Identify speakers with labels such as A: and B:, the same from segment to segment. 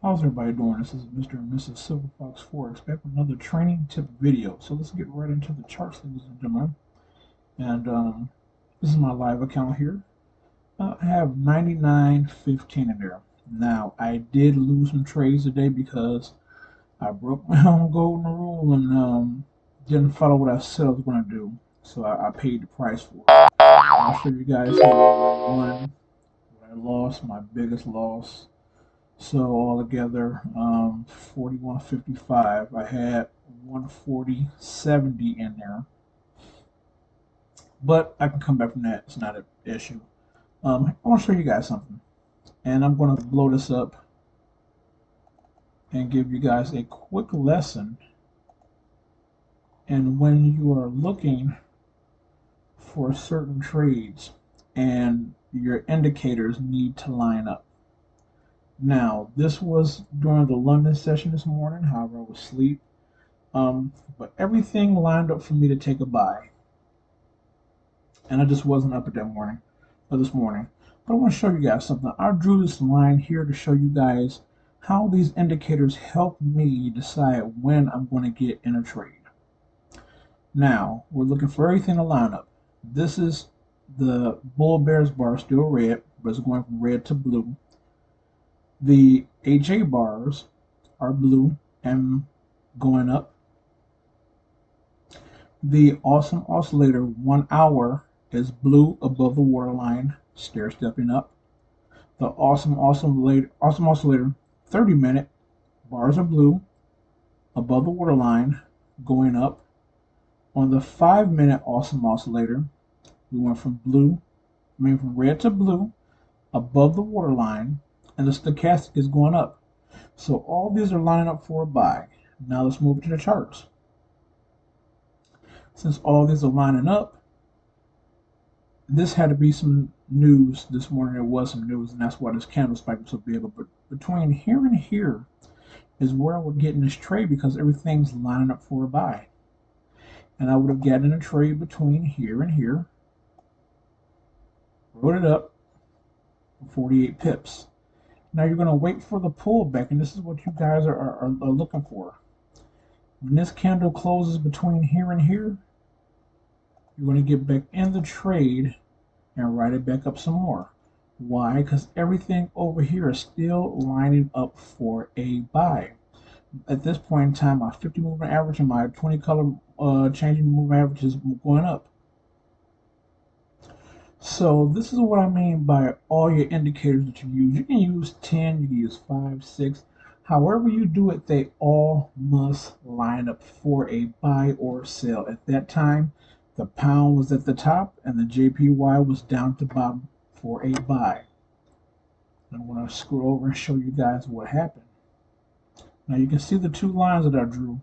A: How's everybody doing? This is Mr. and Mrs. Silver Fox Forex back with another training tip video. So let's get right into the charts, ladies and gentlemen. And this is my live account here. I have 99.15 in there. Now, I did lose some trades today because I broke my own golden rule and didn't follow what I said I was going to do. So I paid the price for it. I'll show you guys here what I won, what I lost, my biggest loss. So altogether, 41.55. I had 140.70 in there, but I can come back from that. It's not an issue. I want to show you guys something, and I'm going to blow this up and give you guys a quick lesson. And when you are looking for certain trades and your indicators need to line up. Now, this was during the London session this morning. However, I was asleep. But everything lined up for me to take a buy, and I just wasn't up at that morning, or this morning. But I want to show you guys something. I drew this line here to show you guys how these indicators help me decide when I'm going to get in a trade. Now, we're looking for everything to line up. This is the Bull Bears bar, still red, but it's going from red to blue. The AJ bars are blue and going up. The Awesome Oscillator 1 hour is blue above the waterline, stair stepping up. The Awesome Oscillator 30-minute bars are blue above the waterline, going up. On the 5-minute Awesome Oscillator, we went from red to blue above the waterline, and the stochastic is going up. So all these are lining up for a buy. Now let's move to the charts. Since all these are lining up, this had to be some news this morning. There was some news, and that's why this candle spike was so big. But between here and here is where I would get in this trade because everything's lining up for a buy. And I would have gotten a trade between here and here, wrote it up for 48 pips. Now you're going to wait for the pullback, and this is what you guys are looking for. When this candle closes between here and here, you're going to get back in the trade and write it back up some more. Why? Because everything over here is still lining up for a buy. At this point in time, my 50 moving average and my 20 color changing moving average is going up. So this is what I mean by all your indicators that you use. You can use 10, you can use 5, 6. However you do it, they all must line up for a buy or sell. At that time, the pound was at the top and the JPY was down to bottom for a buy. I'm going to scroll over and show you guys what happened. Now you can see the two lines that I drew.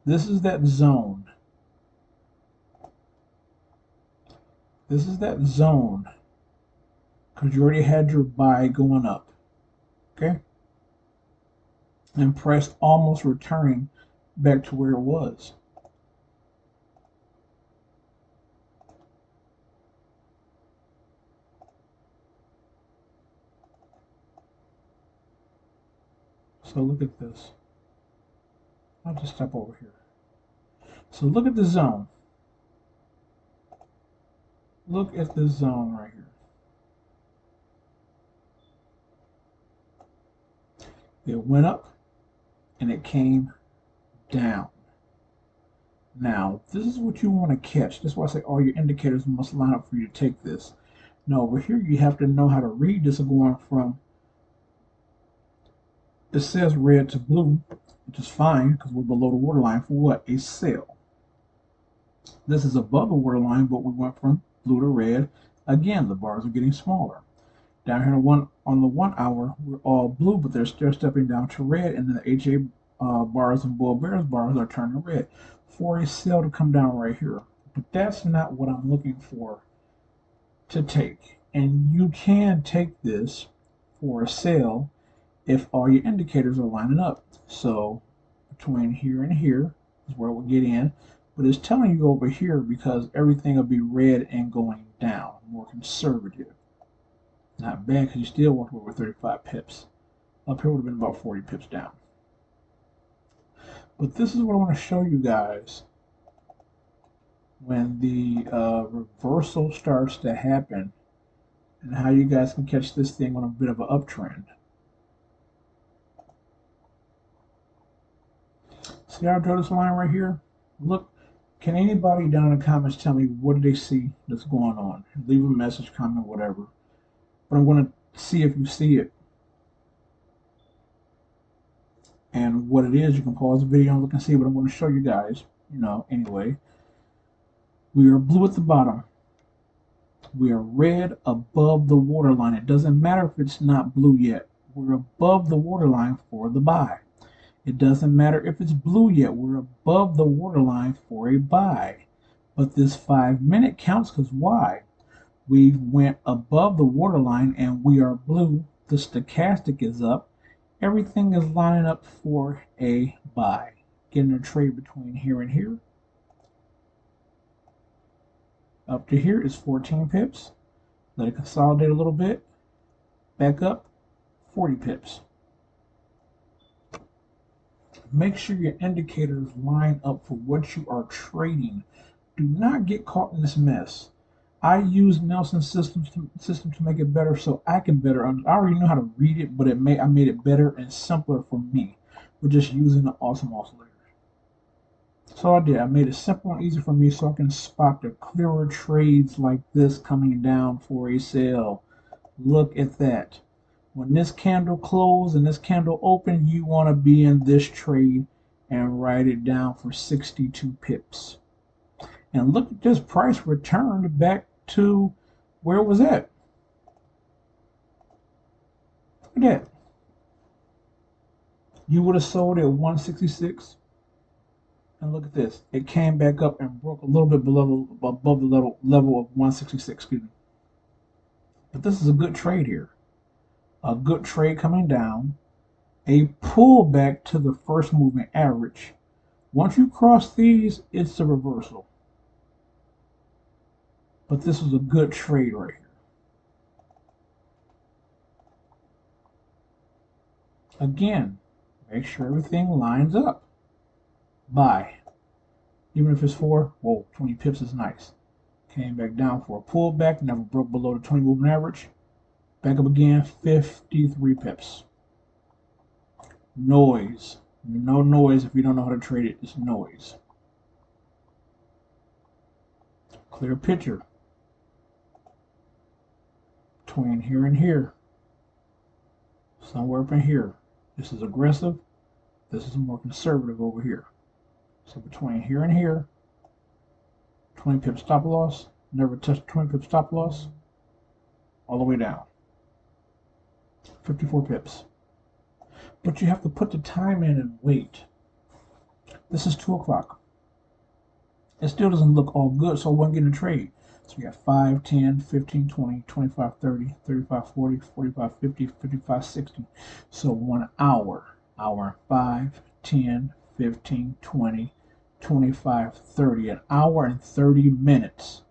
A: This is that zone. This is that zone because you already had your buy going up. Okay? And price almost returning back to where it was. So look at this. I'll just step over here. So look at the zone. Look at this zone right here. It went up and it came down. Now, this is what you want to catch. That's why I say all your indicators must line up for you to take this. Now, over here, you have to know how to read this going from, it says red to blue, which is fine because we're below the waterline for what? A sell. This is above the waterline, but we went from blue to red. Again, the bars are getting smaller. Down here on the 1 hour, we're all blue, but they're still stepping down to red, and then the AJ bars and Bull Bears bars are turning red for a sell to come down right here. But that's not what I'm looking for to take. And you can take this for a sell if all your indicators are lining up. So between here and here is where we'll get in. But it's telling you over here because everything will be red and going down, more conservative. Not bad because you still walked away with 35 pips. Up here would have been about 40 pips down. But this is what I want to show you guys when the reversal starts to happen and how you guys can catch this thing on a bit of an uptrend. See how I draw this line right here? Look, can anybody down in the comments tell me what do they see that's going on? Leave a message, comment, whatever. But I'm going to see if you see it. And what it is, you can pause the video and look and see, but I'm going to show you guys, anyway. We are blue at the bottom. We are red above the waterline. It doesn't matter if it's not blue yet. We're above the waterline for the buy. It doesn't matter if it's blue yet. We're above the waterline for a buy. But this 5-minute counts because why? We went above the waterline and we are blue. The stochastic is up. Everything is lining up for a buy. Getting a trade between here and here. Up to here is 14 pips. Let it consolidate a little bit. Back up, 40 pips. Make sure your indicators line up for what you are trading. Do not get caught in this mess. I use Nelson's system to make it better so I can better. I already know how to read it, but I made it better and simpler for me. We're just using the awesome oscillator. So I did. I made it simple and easy for me so I can spot the clearer trades like this coming down for a sale. Look at that. When this candle closed and this candle opened, you want to be in this trade and write it down for 62 pips. And look at this price returned back to where it was at. Look at that. You would have sold at 166. And look at this. It came back up and broke a little bit above the level of 166. Excuse me. But this is a good trade here. A good trade coming down. A pullback to the first moving average. Once you cross these, it's a reversal. But this is a good trade right here. Again, make sure everything lines up. Buy. Even if it's 20 pips is nice. Came back down for a pullback, never broke below the 20 moving average. Back up again, 53 pips. Noise. No noise if you don't know how to trade it. It's noise. Clear picture. Between here and here. Somewhere up in here. This is aggressive. This is more conservative over here. So between here and here, 20 pip stop loss. Never touch 20 pip stop loss. All the way down. 54 pips. But you have to put the time in and wait. This is 2 o'clock. It still doesn't look all good, so I wasn't getting a trade. So we got 5, 10, 15, 20, 25, 30, 35, 40, 45, 50, 55, 60. So 1 hour. Hour 5, 10, 15, 20, 25, 30. An hour and 30 minutes.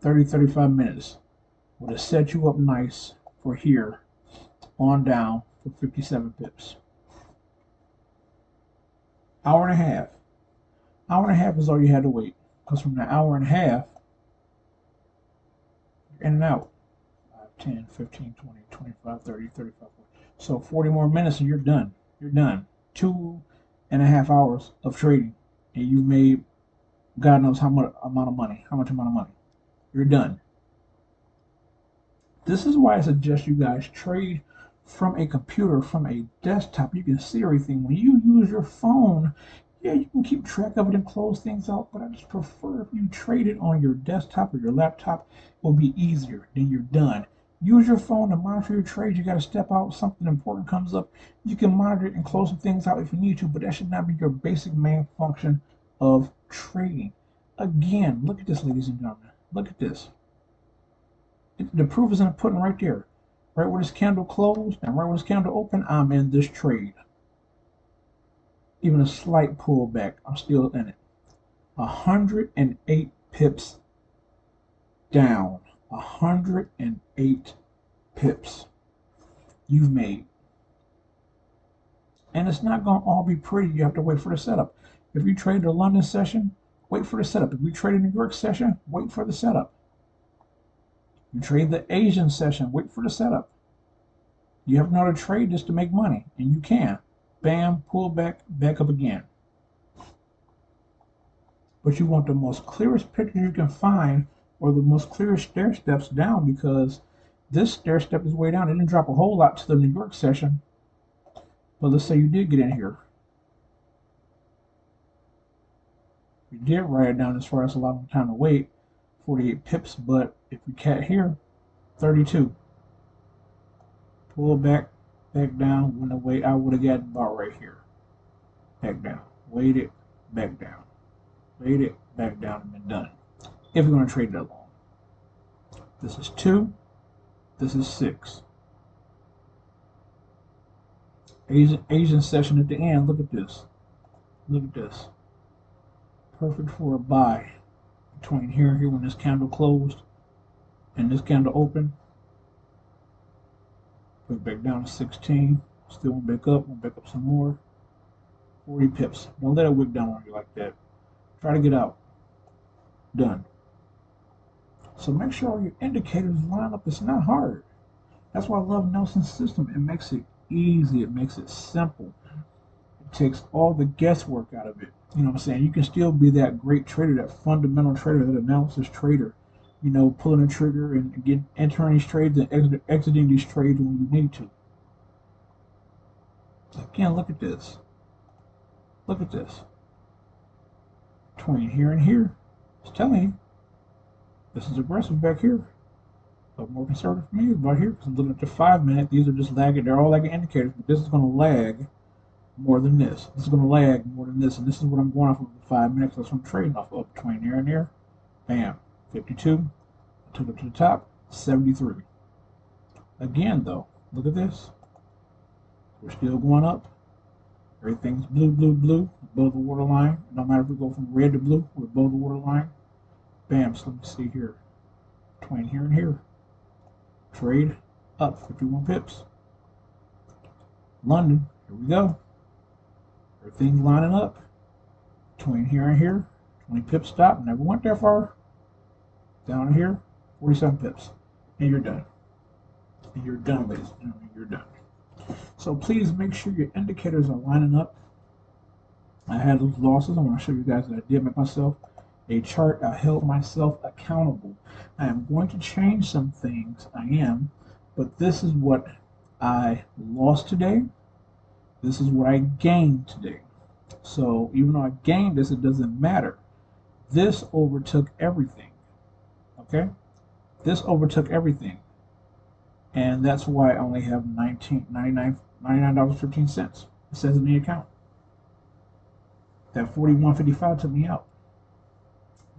A: 35 minutes. Would have set you up nice for here on down for 57 pips. Hour and a half. Hour and a half is all you had to wait. Because from the hour and a half, you're in and out. 5, 10, 15, 20, 25, 30, 35, 40. So 40 more minutes and you're done. You're done. 2.5 hours of trading. And you made God knows how much amount of money. You're done. This is why I suggest you guys trade from a computer, from a desktop. You can see everything. When you use your phone, yeah, you can keep track of it and close things out, but I just prefer if you trade it on your desktop or your laptop. It will be easier. Then you're done. Use your phone to monitor your trades. You got to step out, something important comes up. You can monitor it and close some things out if you need to, but that should not be your basic main function of trading. Again, look at this, ladies and gentlemen. Look at this. The proof is in the pudding right there. Right where this candle closed and right where this candle opened, I'm in this trade. Even a slight pullback, I'm still in it. 108 pips down. 108 pips you've made. And it's not going to all be pretty. You have to wait for the setup. If you trade the London session, wait for the setup. If you trade the New York session, wait for the setup. You trade the Asian session, wait for the setup. You have to know how to trade this to make money, and you can. Bam, pull back, back up again. But you want the most clearest picture you can find, or the most clearest stair steps down, because this stair step is way down. It didn't drop a whole lot to the New York session. But let's say you did get in here. You did write it down as far as a long time to wait, 48 pips, but if you cat here, 32. Pull back, back down. When the wait, I would have gotten about right here. Back down. Wait it, back down. Wait it, back down, and been done. If you're going to trade that long. This is 2. This is 6. Asian session at the end. Look at this. Look at this. Perfect for a buy. Between here and here when this candle closed and this candle opened. Put it back down to 16. Still went back up some more. 40 pips. Don't let it wick down on you like that. Try to get out. Done. So make sure all your indicators line up. It's not hard. That's why I love Nelson's system. It makes it easy. It makes it simple. It takes all the guesswork out of it. You know what I'm saying? You can still be that great trader, that fundamental trader, that analysis trader. You know, pulling a trigger and entering these trades and exiting these trades when you need to. Again, look at this. Look at this. Between here and here, it's telling you this is aggressive back here. But more conservative for me is about here because I'm looking at the 5 minute. These are just lagging. They're all lagging indicators, but this is going to lag more than this. This is going to lag more than this, and this is what I'm going off of the 5 minutes. That's what I'm trading off of. Between here and here, bam, 52. I took it to the top, 73. Again, though, look at this. We're still going up. Everything's blue, blue, blue, above the waterline. No matter if we go from red to blue, we're above the waterline. Bam, so let me see here. Between here and here. Trade up 51 pips. London, here we go. Everything's lining up. Between here and here, 20 pips stop. Never went that far. Down here, 47 pips. And you're done. And you're done, ladies and gentlemen. You're done. So please make sure your indicators are lining up. I had those losses. I want to show you guys that I did make myself a chart. I held myself accountable. I am going to change some things. I am. But this is what I lost today. This is what I gained today. So even though I gained this, it doesn't matter. This overtook everything. Okay? This overtook everything. And that's why I only have $99.15. It says in the account. That $41.55 took me out.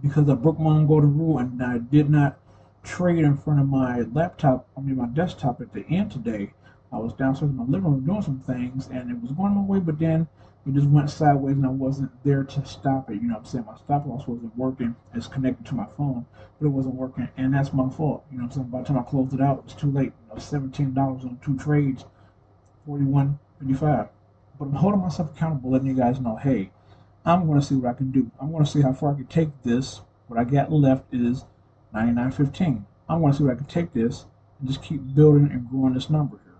A: Because I broke my own golden rule and I did not trade in front of my my desktop at the end today. I was downstairs in my living room doing some things and it was going my way, but then it just went sideways and I wasn't there to stop it. You know what I'm saying? My stop loss wasn't working. It's connected to my phone, but it wasn't working, and that's my fault. You know what I'm saying? By the time I closed it out, it was too late. You know, $17 on 2 trades, $41.55. But I'm holding myself accountable, letting you guys know, hey, I'm going to see what I can do. I'm going to see how far I can take this. What I got left is 99.15. I'm going to see what I can take this and just keep building and growing this number here.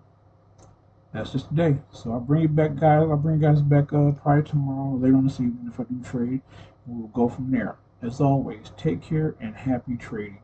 A: That's just today. So I'll bring you back, guys. I'll bring you guys back probably tomorrow or later on this evening if I do trade. We'll go from there. As always, take care and happy trading.